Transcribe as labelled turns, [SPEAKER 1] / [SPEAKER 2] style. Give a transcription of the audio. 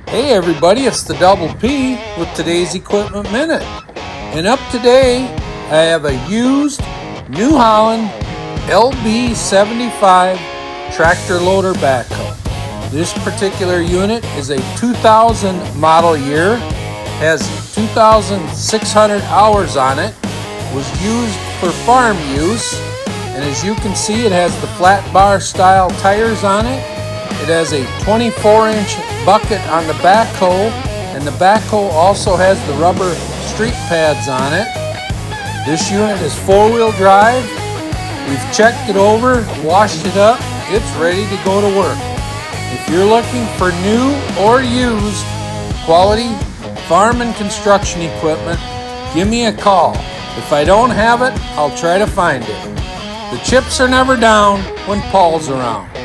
[SPEAKER 1] Hey everybody, it's the Double P with today's Equipment Minute. And up today, I have a used New Holland LB75 tractor loader backhoe. This particular unit is a 2000 model year, has 2,600 hours on it, was used for farm use, and as you can see, it has the flat bar style tires on it. It has a 24-inch bucket on the backhoe, and the backhoe also has the rubber street pads on it. This unit is 4-wheel drive. We've checked it over, washed it up. It's ready to go to work. If you're looking for new or used quality farm and construction equipment, give me a call. If I don't have it, I'll try to find it. The chips are never down when Paul's around.